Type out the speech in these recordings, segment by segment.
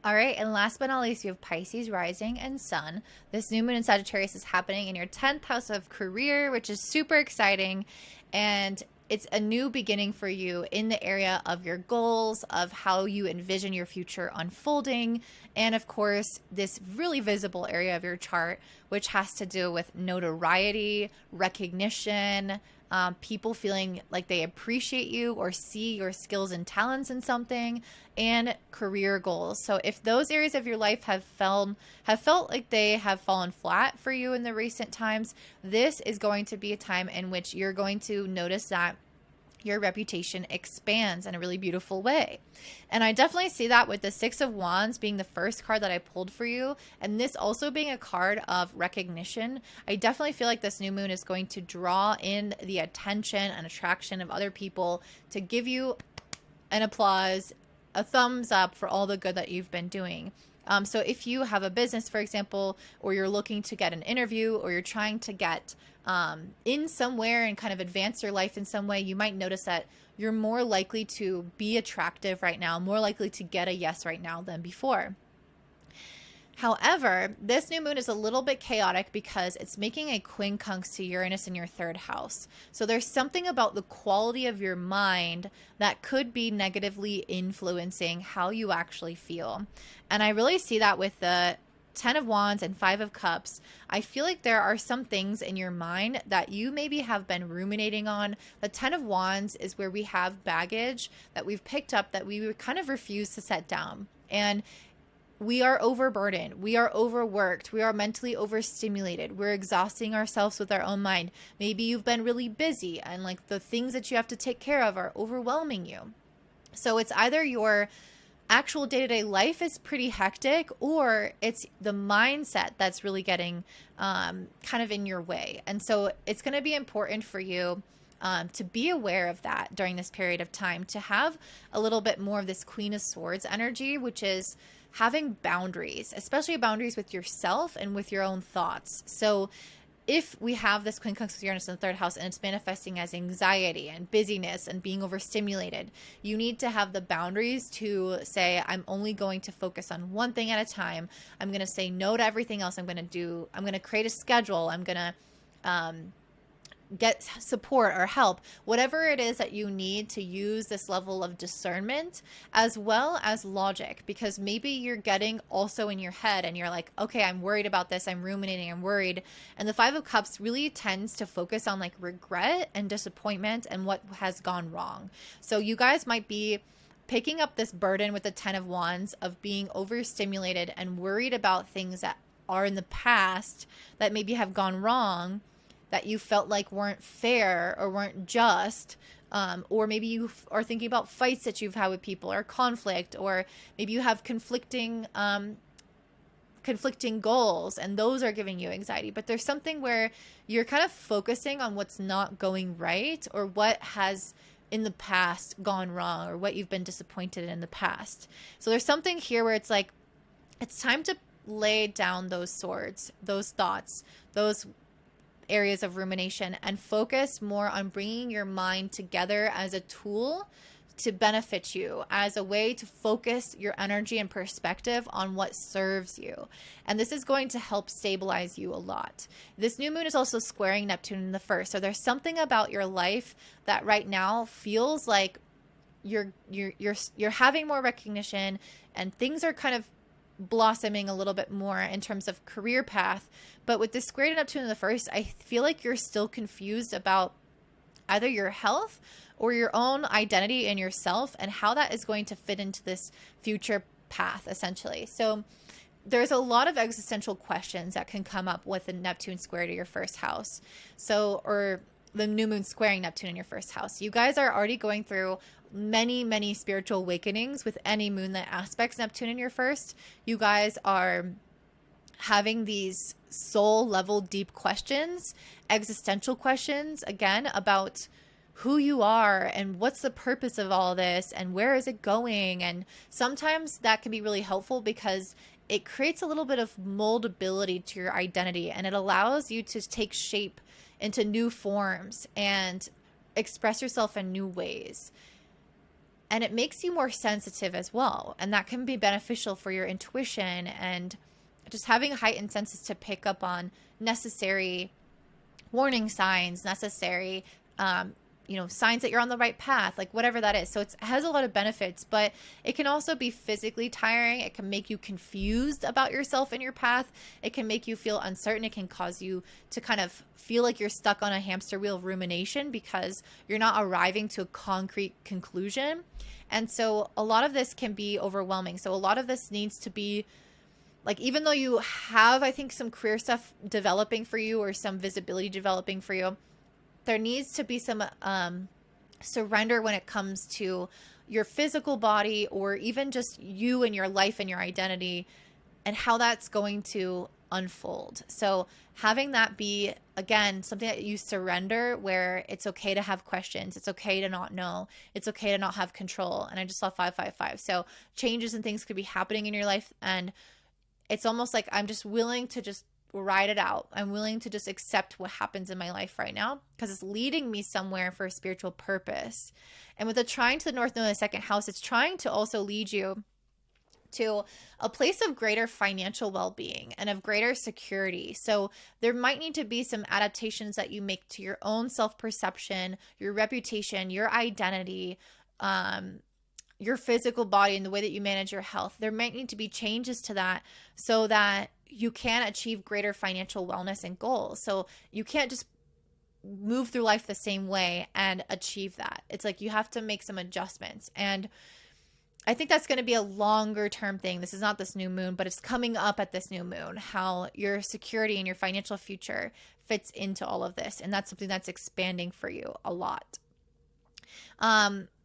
All right, and last but not least, you have Pisces rising and sun. This new moon in Sagittarius is happening in your 10th house of career, which is super exciting. And it's a new beginning for you in the area of your goals, of how you envision your future unfolding, and of course, this really visible area of your chart, which has to do with notoriety, recognition, people feeling like they appreciate you or see your skills and talents in something, and career goals. So if those areas of your life have felt like they have fallen flat for you in the recent times, this is going to be a time in which you're going to notice that your reputation expands in a really beautiful way. And I definitely see that with the Six of Wands being the first card that I pulled for you, and this also being a card of recognition. I definitely feel like this new moon is going to draw in the attention and attraction of other people to give you an applause, a thumbs up for all the good that you've been doing. So if you have a business, for example, or you're looking to get an interview, or you're trying to get in somewhere and kind of advance your life in some way, you might notice that you're more likely to be attractive right now, more likely to get a yes right now than before. However, this new moon is a little bit chaotic because it's making a quincunx to Uranus in your third house. So there's something about the quality of your mind that could be negatively influencing how you actually feel. And I really see that with the 10 of Wands and 5 of Cups. I feel like there are some things in your mind that you maybe have been ruminating on. The 10 of Wands is where we have baggage that we've picked up that we kind of refuse to set down. And we are overburdened. We are overworked. We are mentally overstimulated. We're exhausting ourselves with our own mind. Maybe you've been really busy and like the things that you have to take care of are overwhelming you. So it's either your actual day-to-day life is pretty hectic, or it's the mindset that's really getting kind of in your way. And so it's going to be important for you to be aware of that during this period of time, to have a little bit more of this Queen of Swords energy, which is having boundaries, especially boundaries with yourself and with your own thoughts. So if we have this quincunx with Uranus in the third house and it's manifesting as anxiety and busyness and being overstimulated, you need to have the boundaries to say, I'm only going to focus on one thing at a time. I'm going to say no to everything else I'm going to do. I'm going to create a schedule. I'm going to get support or help, whatever it is that you need to use this level of discernment as well as logic, because maybe you're getting also in your head and you're like, okay, I'm worried about this. I'm ruminating. I'm worried. And the 5 of Cups really tends to focus on like regret and disappointment and what has gone wrong. So you guys might be picking up this burden with the 10 of Wands of being overstimulated and worried about things that are in the past that maybe have gone wrong, that you felt like weren't fair or weren't just, or maybe you are thinking about fights that you've had with people or conflict, or maybe you have conflicting goals and those are giving you anxiety. But there's something where you're kind of focusing on what's not going right, or what has in the past gone wrong, or what you've been disappointed in the past. So there's something here where it's like, it's time to lay down those swords, those thoughts, those areas of rumination, and focus more on bringing your mind together as a tool to benefit you, as a way to focus your energy and perspective on what serves you. And this is going to help stabilize you a lot. This new moon is also squaring Neptune in the first. So there's something about your life that right now feels like you're having more recognition and things are kind of blossoming a little bit more in terms of career path. But with this square to Neptune in the first, I feel like you're still confused about either your health or your own identity in yourself and how that is going to fit into this future path, essentially. So there's a lot of existential questions that can come up with a Neptune square to your first house. So, or the new moon squaring Neptune in your first house. You guys are already going through many spiritual awakenings with any moon that aspects Neptune in your first. You guys are having these soul level deep questions, existential questions, again, about who you are and what's the purpose of all this and where is it going. And sometimes that can be really helpful because it creates a little bit of moldability to your identity, and it allows you to take shape into new forms and express yourself in new ways. And it makes you more sensitive as well. And that can be beneficial for your intuition and just having heightened senses to pick up on necessary warning signs, necessary, signs that you're on the right path, like whatever that is. So it has a lot of benefits, but it can also be physically tiring. It can make you confused about yourself and your path. It can make you feel uncertain. It can cause you to kind of feel like you're stuck on a hamster wheel of rumination because you're not arriving to a concrete conclusion. And so a lot of this can be overwhelming. So a lot of this needs to be like, even though you have, I think, some career stuff developing for you or some visibility developing for you, there needs to be some surrender when it comes to your physical body or even just you and your life and your identity and how that's going to unfold. So having that be, again, something that you surrender, where it's okay to have questions. It's okay to not know. It's okay to not have control. And I just saw 555. So changes and things could be happening in your life. And it's almost like I'm just willing to just ride it out. I'm willing to just accept what happens in my life right now because it's leading me somewhere for a spiritual purpose. And with the trine to the north node in the second house, it's trying to also lead you to a place of greater financial well-being and of greater security. So there might need to be some adaptations that you make to your own self-perception, your reputation, your identity, your physical body and the way that you manage your health. There might need to be changes to that so that you can achieve greater financial wellness and goals. So you can't just move through life the same way and achieve that. It's like you have to make some adjustments. And I think that's going to be a longer term thing. This is not this new moon, but it's coming up at this new moon, how your security and your financial future fits into all of this. And that's something that's expanding for you a lot.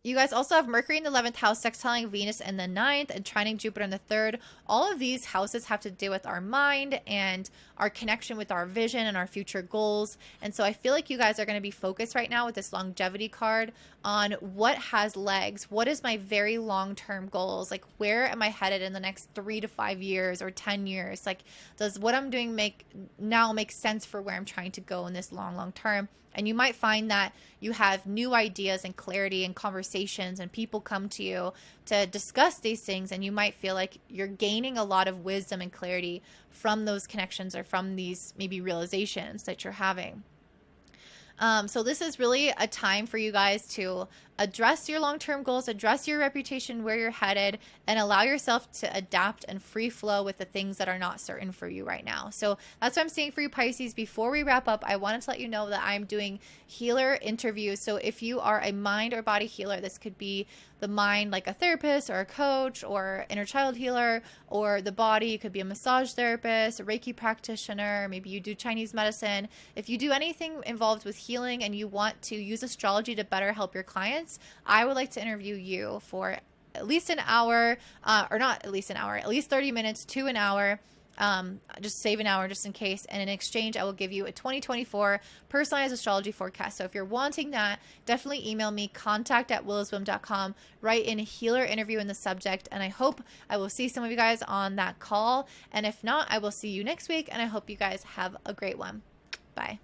You guys also have Mercury in the 11th house, sextiling Venus in the 9th, and trining Jupiter in the 3rd. All of these houses have to do with our mind and our connection with our vision and our future goals. And so I feel like you guys are going to be focused right now with this longevity card on what has legs. What is my very long-term goals? Like, where am I headed in the next 3 to 5 years or 10 years? Like, does what I'm doing make sense for where I'm trying to go in this long term? And you might find that you have new ideas and clarity and conversations, and people come to you to discuss these things, and you might feel like you're gaining a lot of wisdom and clarity from those connections or from these maybe realizations that you're having. So this is really a time for you guys to address your long-term goals, address your reputation, where you're headed, and allow yourself to adapt and free flow with the things that are not certain for you right now. So that's what I'm saying for you, Pisces. Before we wrap up, I wanted to let you know that I'm doing healer interviews. So if you are a mind or body healer, this could be the mind like a therapist or a coach or inner child healer, or the body, you could be a massage therapist, a Reiki practitioner, maybe you do Chinese medicine. If you do anything involved with healing and you want to use astrology to better help your clients, I would like to interview you for at least an hour, or not at least an hour, at least 30 minutes to an hour. Just save an hour just in case. And in exchange, I will give you a 2024 personalized astrology forecast. So if you're wanting that, definitely email me, contact@willowswim.com, write in healer interview in the subject. And I hope I will see some of you guys on that call. And if not, I will see you next week. And I hope you guys have a great one. Bye.